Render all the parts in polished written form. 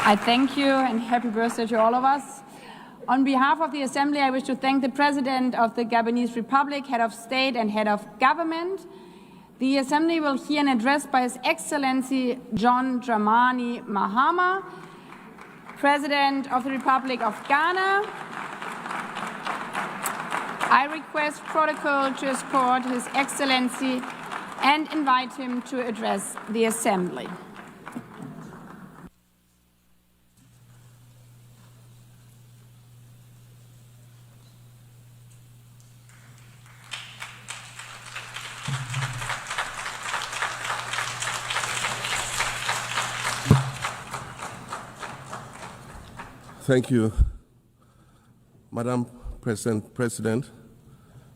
I thank you and happy birthday to all of us. On behalf of the Assembly, I wish to thank the President of the Gabonese Republic, Head of State and Head of Government. The Assembly will hear an address by His Excellency John Dramani Mahama, President of the Republic of Ghana. I request protocol to escort His Excellency and invite him to address the Assembly. Thank you, Madam President,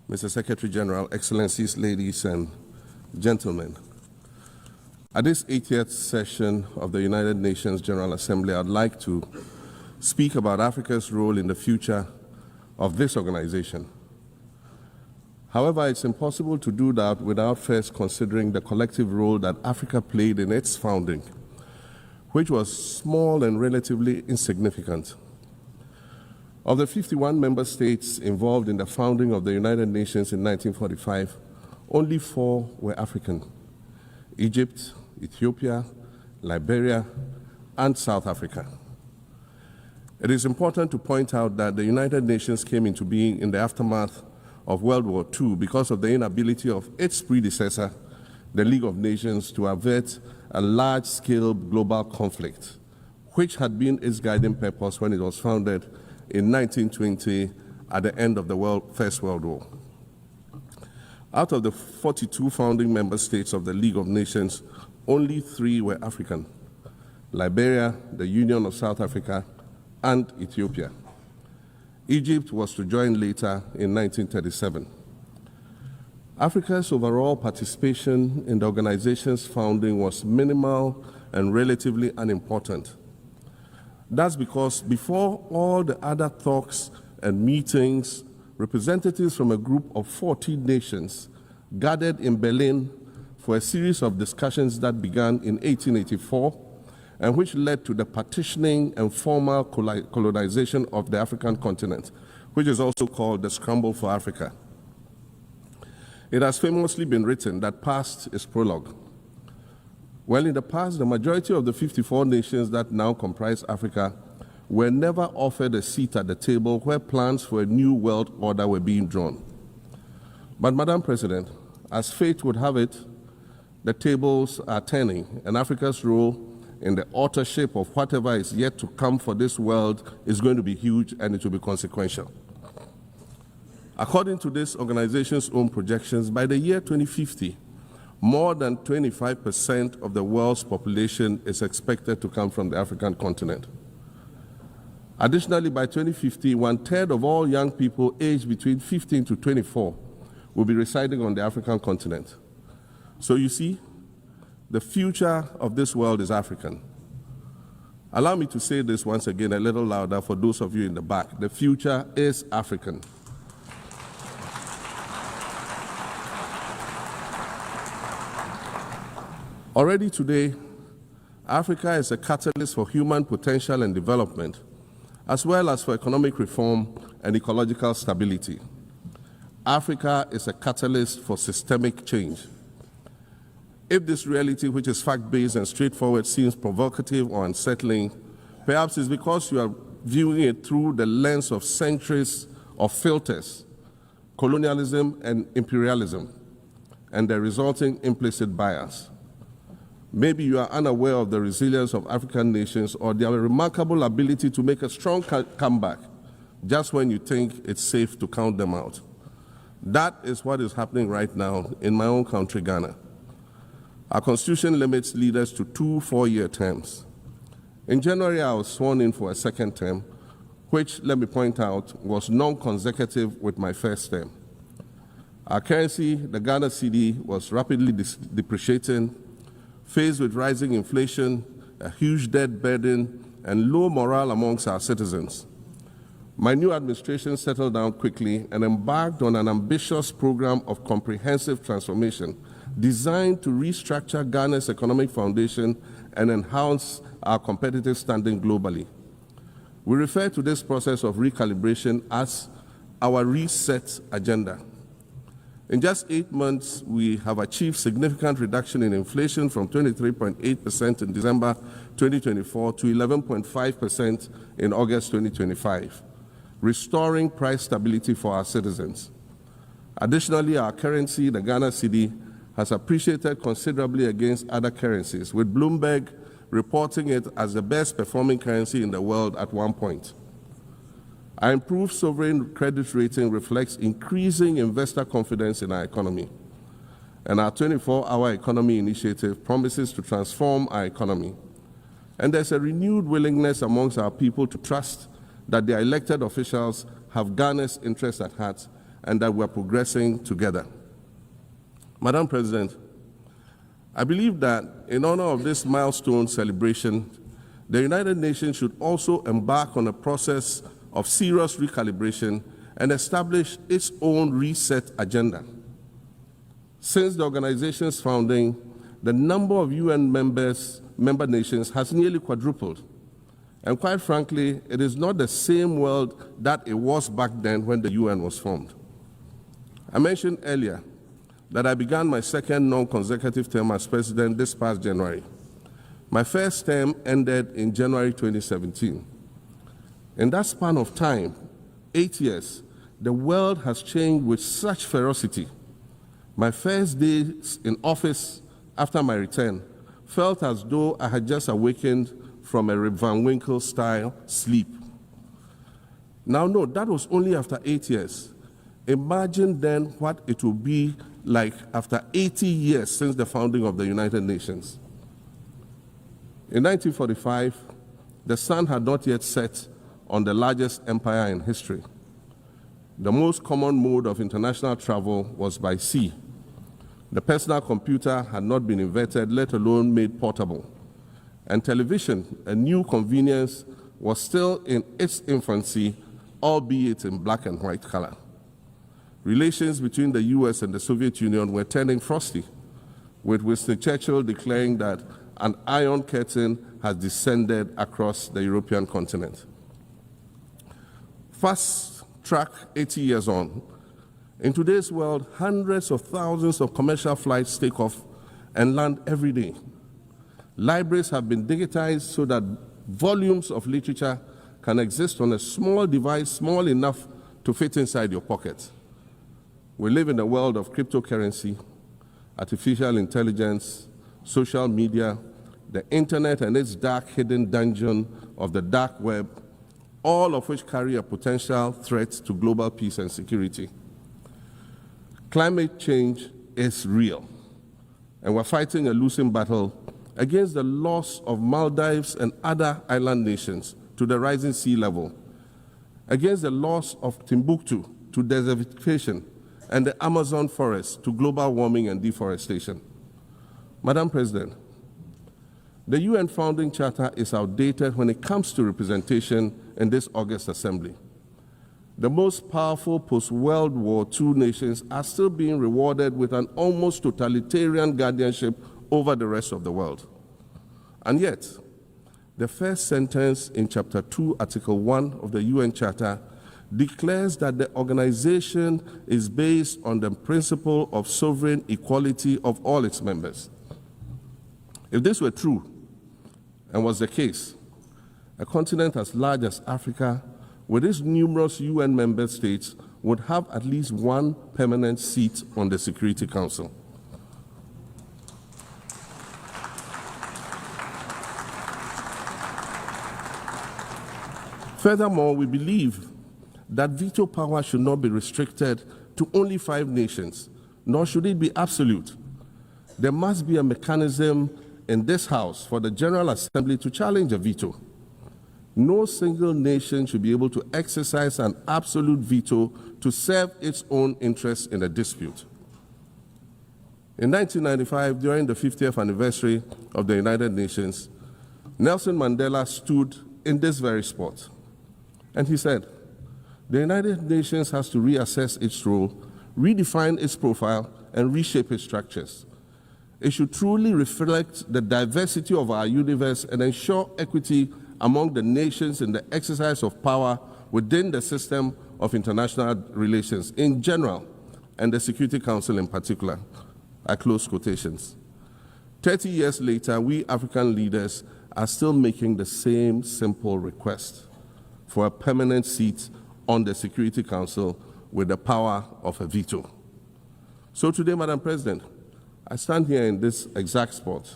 Mr. Secretary General, Excellencies, ladies and gentlemen. At this 80th session of the United Nations General Assembly, I'd like to speak about Africa's role in the future of this organization. However, it's impossible to do that without first considering the collective role that Africa played in its founding, which was small and relatively insignificant. Of the 51 member states involved in the founding of the United Nations in 1945, only 4 were African: Egypt, Ethiopia, Liberia, and South Africa. It is important to point out that the United Nations came into being in the aftermath of World War II because of the inability of its predecessor, the League of Nations, to avert a large-scale global conflict, which had been its guiding purpose when it was founded in 1920 at the end of the First World War. Out of the 42 founding member states of the League of Nations, only 3 were African: Liberia, the Union of South Africa, and Ethiopia. Egypt was to join later in 1937. Africa's overall participation in the organization's founding was minimal and relatively unimportant. That's because before all the other talks and meetings, representatives from a group of 14 nations gathered in Berlin for a series of discussions that began in 1884 and which led to the partitioning and formal colonization of the African continent, which is also called the Scramble for Africa. It has famously been written that past is prologue. Well, in the past, the majority of the 54 nations that now comprise Africa were never offered a seat at the table where plans for a new world order were being drawn. But, Madam President, as fate would have it, the tables are turning, and Africa's role in the authorship of whatever is yet to come for this world is going to be huge, and it will be consequential. According to this organization's own projections, by the year 2050, more than 25% of the world's population is expected to come from the African continent. Additionally, by 2050, 1/3 of all young people aged between 15 to 24 will be residing on the African continent. So you see, the future of this world is African. Allow me to say this once again a little louder for those of you in the back. The future is African. Already today, Africa is a catalyst for human potential and development, as well as for economic reform and ecological stability. Africa is a catalyst for systemic change. If this reality, which is fact-based and straightforward, seems provocative or unsettling, perhaps it's because you are viewing it through the lens of centuries of filters, colonialism and imperialism, and the resulting implicit bias. Maybe you are unaware of the resilience of African nations or their remarkable ability to make a strong comeback just when you think it's safe to count them out. That is what is happening right now in my own country, Ghana. Our constitution limits leaders to 2 4-year terms. In January, I was sworn in for a second term, which, let me point out, was non-consecutive with my first term. Our currency, the Ghana cedi, was rapidly depreciating, faced with rising inflation, a huge debt burden, and low morale amongst our citizens. My new administration settled down quickly and embarked on an ambitious program of comprehensive transformation designed to restructure Ghana's economic foundation and enhance our competitive standing globally. We refer to this process of recalibration as our reset agenda. In just 8 months, we have achieved significant reduction in inflation from 23.8% in December 2024 to 11.5% in August 2025, restoring price stability for our citizens. Additionally, our currency, the Ghana cedi, has appreciated considerably against other currencies, with Bloomberg reporting it as the best performing currency in the world at one point. Our improved sovereign credit rating reflects increasing investor confidence in our economy, and our 24-hour economy initiative promises to transform our economy. And there's a renewed willingness amongst our people to trust that their elected officials have Ghana's interests at heart and that we're progressing together. Madam President, I believe that in honor of this milestone celebration, the United Nations should also embark on a process of serious recalibration and establish its own reset agenda. Since the organization's founding, the number of UN member nations has nearly quadrupled. And quite frankly, it is not the same world that it was back then when the UN was formed. I mentioned earlier that I began my second non-consecutive term as president this past January. My first term ended in January 2017. In that span of time, 8 years, the world has changed with such ferocity. My first days in office after my return felt as though I had just awakened from a Rip Van Winkle-style sleep. Now, no, that was only after 8 years. Imagine then what it will be like after 80 years since the founding of the United Nations. In 1945, the sun had not yet set on the largest empire in history. The most common mode of international travel was by sea. The personal computer had not been invented, let alone made portable. And television, a new convenience, was still in its infancy, albeit in black and white color. Relations between the US and the Soviet Union were turning frosty, with Winston Churchill declaring that an iron curtain has descended across the European continent. Fast track 80 years on, in today's world, hundreds of thousands of commercial flights take off and land every day. Libraries have been digitized so that volumes of literature can exist on a small device, small enough to fit inside your pocket. We live in a world of cryptocurrency, artificial intelligence, social media, the internet and its dark hidden dungeon of the dark web, all of which carry a potential threat to global peace and security. Climate change is real, and we're fighting a losing battle against the loss of Maldives and other island nations to the rising sea level, against the loss of Timbuktu to desertification, and the Amazon forest to global warming and deforestation. Madam President, the UN Founding Charter is outdated when it comes to representation in this August Assembly. The most powerful post-World War II nations are still being rewarded with an almost totalitarian guardianship over the rest of the world. And yet, the first sentence in Chapter 2, Article 1 of the UN Charter declares that the organization is based on the principle of sovereign equality of all its members. If this were true, and was the case, a continent as large as Africa, with its numerous UN member states, would have at least one permanent seat on the Security Council. Furthermore, we believe that veto power should not be restricted to only 5 nations, nor should it be absolute. There must be a mechanism in this House for the General Assembly to challenge a veto. No single nation should be able to exercise an absolute veto to serve its own interests in a dispute. In 1995, during the 50th anniversary of the United Nations, Nelson Mandela stood in this very spot, and he said, the United Nations has to reassess its role, redefine its profile, and reshape its structures. It should truly reflect the diversity of our universe and ensure equity among the nations in the exercise of power within the system of international relations in general and the Security Council in particular. I close quotations. 30 years later, we African leaders are still making the same simple request for a permanent seat on the Security Council with the power of a veto. So today, Madam President, I stand here in this exact spot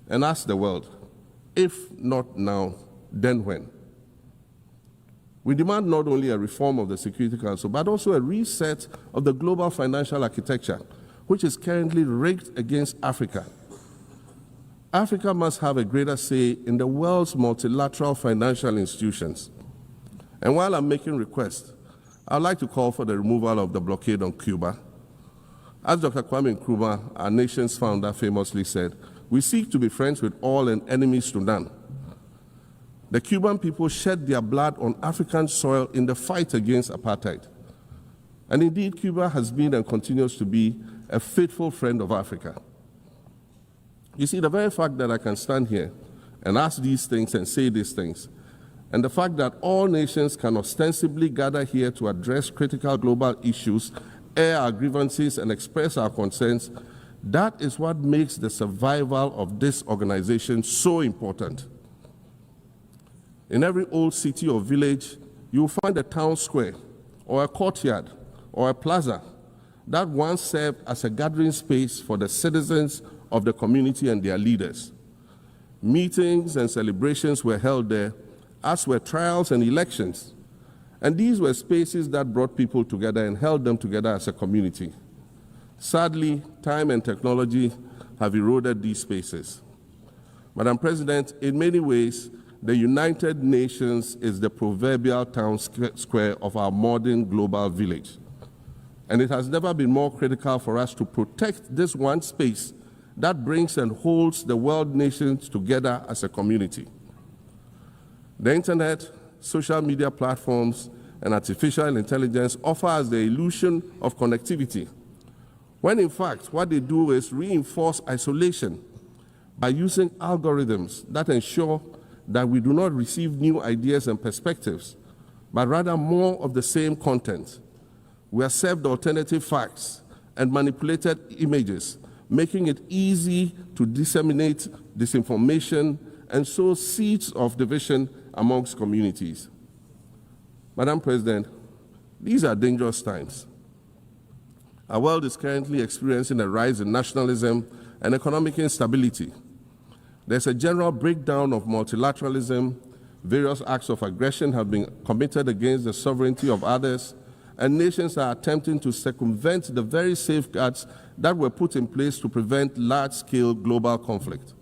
and ask the world, if not now, then when? We demand not only a reform of the Security Council, but also a reset of the global financial architecture, which is currently rigged against Africa. Africa must have a greater say in the world's multilateral financial institutions. And while I'm making requests, I'd like to call for the removal of the blockade on Cuba. As Dr. Kwame Nkrumah, our nation's founder, famously said, we seek to be friends with all and enemies to none. The Cuban people shed their blood on African soil in the fight against apartheid. And indeed, Cuba has been and continues to be a faithful friend of Africa. You see, the very fact that I can stand here and ask these things and say these things, and the fact that all nations can ostensibly gather here to address critical global issues, air our grievances, and express our concerns, that is what makes the survival of this organization so important. In every old city or village, you will find a town square, or a courtyard, or a plaza that once served as a gathering space for the citizens of the community and their leaders. Meetings and celebrations were held there, as were trials and elections. And these were spaces that brought people together and held them together as a community. Sadly, time and technology have eroded these spaces. Madam President, in many ways, the United Nations is the proverbial town square of our modern global village. And it has never been more critical for us to protect this one space that brings and holds the world nations together as a community. The internet, social media platforms, and artificial intelligence offer us the illusion of connectivity, when in fact what they do is reinforce isolation by using algorithms that ensure that we do not receive new ideas and perspectives, but rather more of the same content. We are served alternative facts and manipulated images, making it easy to disseminate disinformation and sow seeds of division amongst communities. Madam President, these are dangerous times. Our world is currently experiencing a rise in nationalism and economic instability. There's a general breakdown of multilateralism. Various acts of aggression have been committed against the sovereignty of others, and nations are attempting to circumvent the very safeguards that were put in place to prevent large-scale global conflict.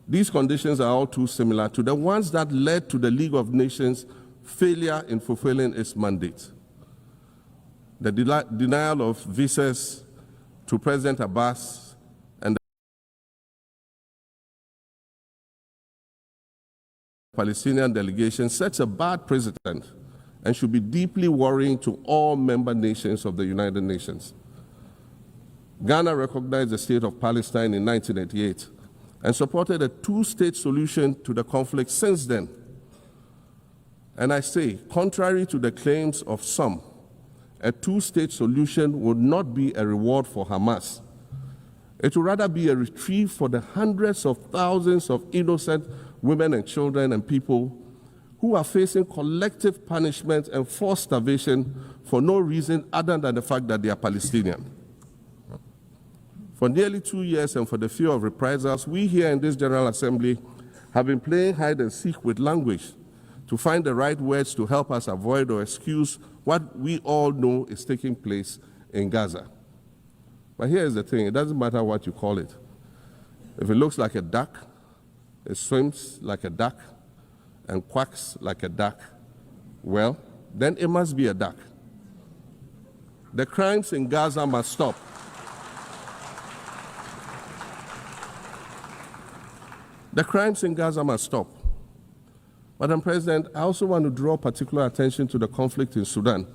These conditions are all too similar to the ones that led to the League of Nations' failure in fulfilling its mandate. The denial of visas to President Abbas and the Palestinian delegation sets a bad precedent and should be deeply worrying to all member nations of the United Nations. Ghana recognized the state of Palestine in 1988 and supported a two-state solution to the conflict since then. And I say, contrary to the claims of some, a two-state solution would not be a reward for Hamas. It would rather be a reprieve for the hundreds of thousands of innocent women and children and people who are facing collective punishment and forced starvation for no reason other than the fact that they are Palestinian. For nearly 2 years and for the fear of reprisals, we here in this General Assembly have been playing hide and seek with language to find the right words to help us avoid or excuse what we all know is taking place in Gaza. But here's the thing, it doesn't matter what you call it. If it looks like a duck, it swims like a duck, and quacks like a duck, well, then it must be a duck. The crimes in Gaza must stop. The crimes in Gaza must stop. Madam President, I also want to draw particular attention to the conflict in Sudan,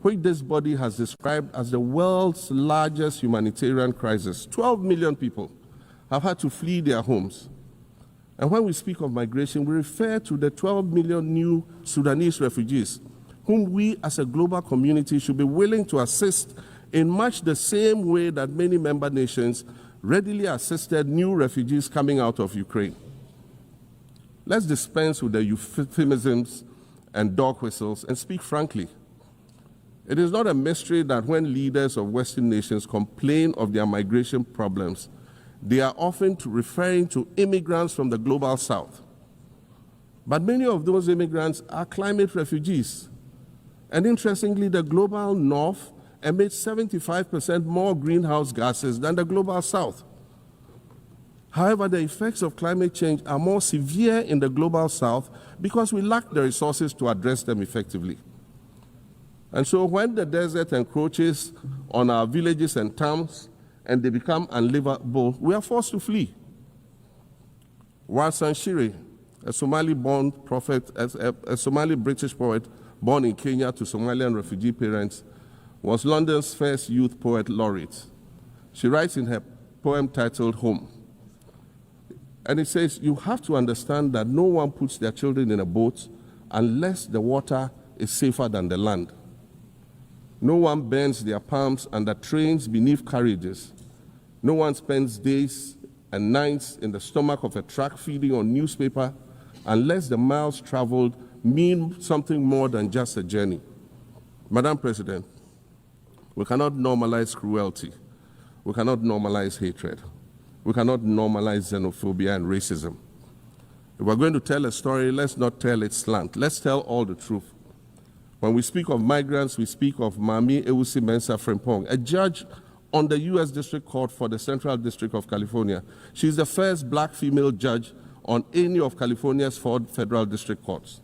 which this body has described as the world's largest humanitarian crisis. 12 million people have had to flee their homes. And when we speak of migration, we refer to the 12 million new Sudanese refugees, whom we as a global community should be willing to assist in much the same way that many member nations readily assisted new refugees coming out of Ukraine. Let's dispense with the euphemisms and dog whistles and speak frankly. It is not a mystery that when leaders of Western nations complain of their migration problems, they are often referring to immigrants from the global south. But many of those immigrants are climate refugees. And interestingly, the global north emits 75% more greenhouse gases than the global south. However, the effects of climate change are more severe in the global south because we lack the resources to address them effectively. And so when the desert encroaches on our villages and towns and they become unlivable, we are forced to flee. Warsan Shire, a Somali-born prophet, a Somali-British poet born in Kenya to Somalian refugee parents, was London's first youth poet laureate. She writes in her poem titled Home. And it says, you have to understand that no one puts their children in a boat unless the water is safer than the land. No one bends their palms under trains beneath carriages. No one spends days and nights in the stomach of a truck feeding on newspaper unless the miles traveled mean something more than just a journey. Madam President, we cannot normalize cruelty. We cannot normalize hatred. We cannot normalize xenophobia and racism. If we're going to tell a story, let's not tell it slant. Let's tell all the truth. When we speak of migrants, we speak of Mami Ewusi Mensah Frimpong, a judge on the U.S. District Court for the Central District of California. She's the first black female judge on any of California's 4 federal district courts.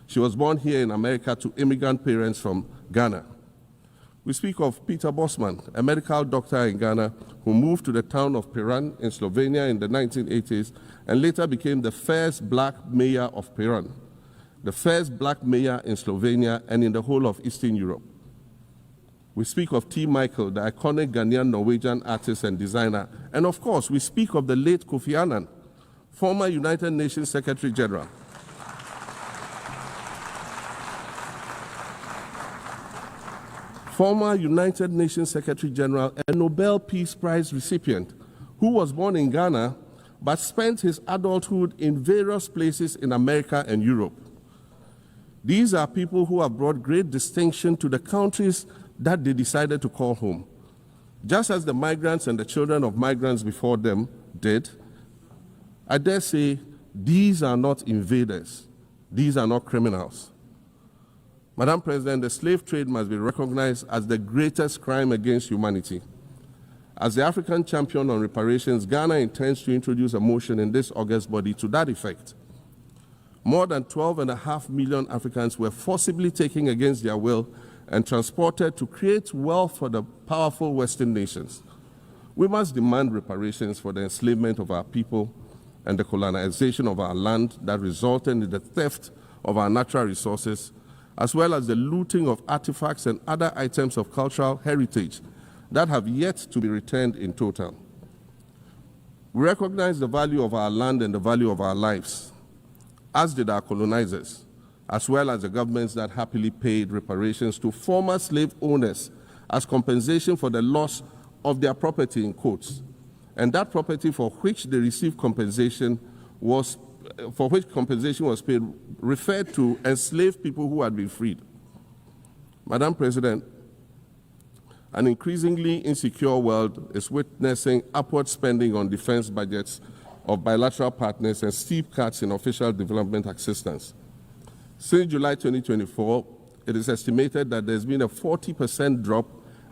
She was born here in America to immigrant parents from Ghana. We speak of Peter Bosman, a medical doctor in Ghana who moved to the town of Piran in Slovenia in the 1980s and later became the first black mayor of Piran, the first black mayor in Slovenia and in the whole of Eastern Europe. We speak of T. Michael, the iconic Ghanaian Norwegian artist and designer. And of course, we speak of the late Kofi Annan, former United Nations Secretary General. Former United Nations Secretary General and Nobel Peace Prize recipient, who was born in Ghana but spent his adulthood in various places in America and Europe. These are people who have brought great distinction to the countries that they decided to call home. Just as the migrants and the children of migrants before them did, I dare say these are not invaders. These are not criminals. Madam President, the slave trade must be recognized as the greatest crime against humanity. As the African champion on reparations, Ghana intends to introduce a motion in this August body to that effect. More than 12.5 million Africans were forcibly taken against their will and transported to create wealth for the powerful Western nations. We must demand reparations for the enslavement of our people and the colonization of our land that resulted in the theft of our natural resources, as well as the looting of artifacts and other items of cultural heritage that have yet to be returned in total. We recognize the value of our land and the value of our lives, as did our colonizers, as well as the governments that happily paid reparations to former slave owners as compensation for the loss of their property, in quotes, and that property for which they received compensation was paid referred to enslaved people who had been freed. Madam President, an increasingly insecure world is witnessing upward spending on defense budgets of bilateral partners and steep cuts in official development assistance. Since July 2024, it is estimated that there's been a 40% drop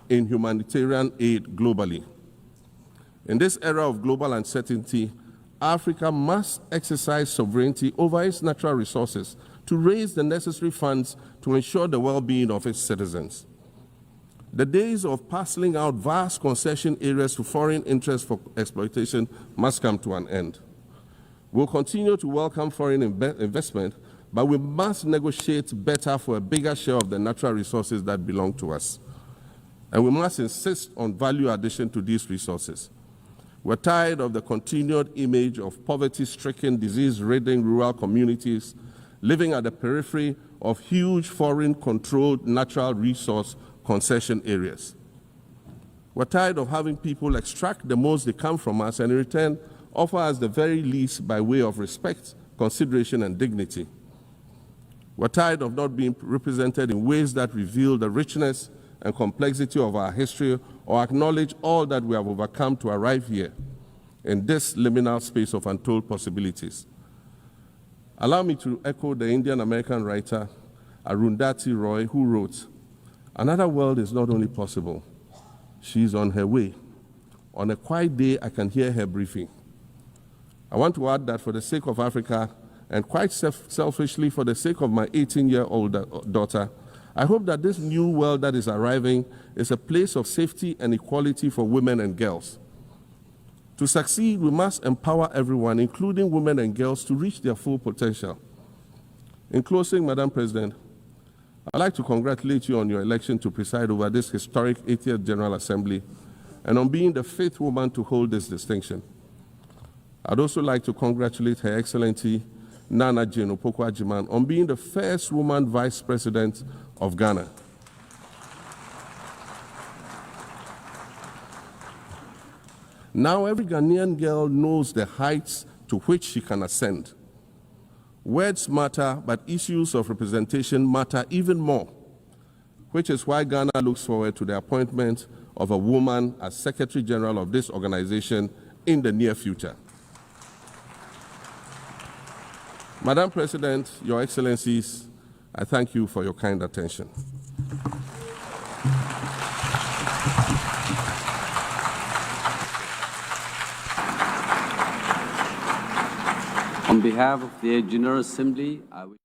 in humanitarian aid globally. In this era of global uncertainty, Africa must exercise sovereignty over its natural resources to raise the necessary funds to ensure the well-being of its citizens. The days of parceling out vast concession areas to foreign interests for exploitation must come to an end. We'll continue to welcome foreign investment, but we must negotiate better for a bigger share of the natural resources that belong to us. And we must insist on value addition to these resources. We're tired of the continued image of poverty-stricken, disease-ridden rural communities living at the periphery of huge foreign-controlled natural resource concession areas. We're tired of having people extract the most they can from us and in return offer us the very least by way of respect, consideration, and dignity. We're tired of not being represented in ways that reveal the richness and complexity of our history or acknowledge all that we have overcome to arrive here in this liminal space of untold possibilities. Allow me to echo the Indian-American writer Arundhati Roy, who wrote, "Another world is not only possible, she is on her way. On a quiet day, I can hear her briefing." I want to add that for the sake of Africa, and quite selfishly for the sake of my 18-year-old daughter, I hope that this new world that is arriving is a place of safety and equality for women and girls. To succeed, we must empower everyone, including women and girls, to reach their full potential. In closing, Madam President, I'd like to congratulate you on your election to preside over this historic 80th General Assembly and on being the 5th woman to hold this distinction. I'd also like to congratulate Her Excellency Nana Jane Opoku-Agyeman on being the first woman Vice President of Ghana. Now every Ghanaian girl knows the heights to which she can ascend. Words matter, but issues of representation matter even more, which is why Ghana looks forward to the appointment of a woman as Secretary General of this organization in the near future. Madam President, Your Excellencies, I thank you for your kind attention. On behalf of the General Assembly, I will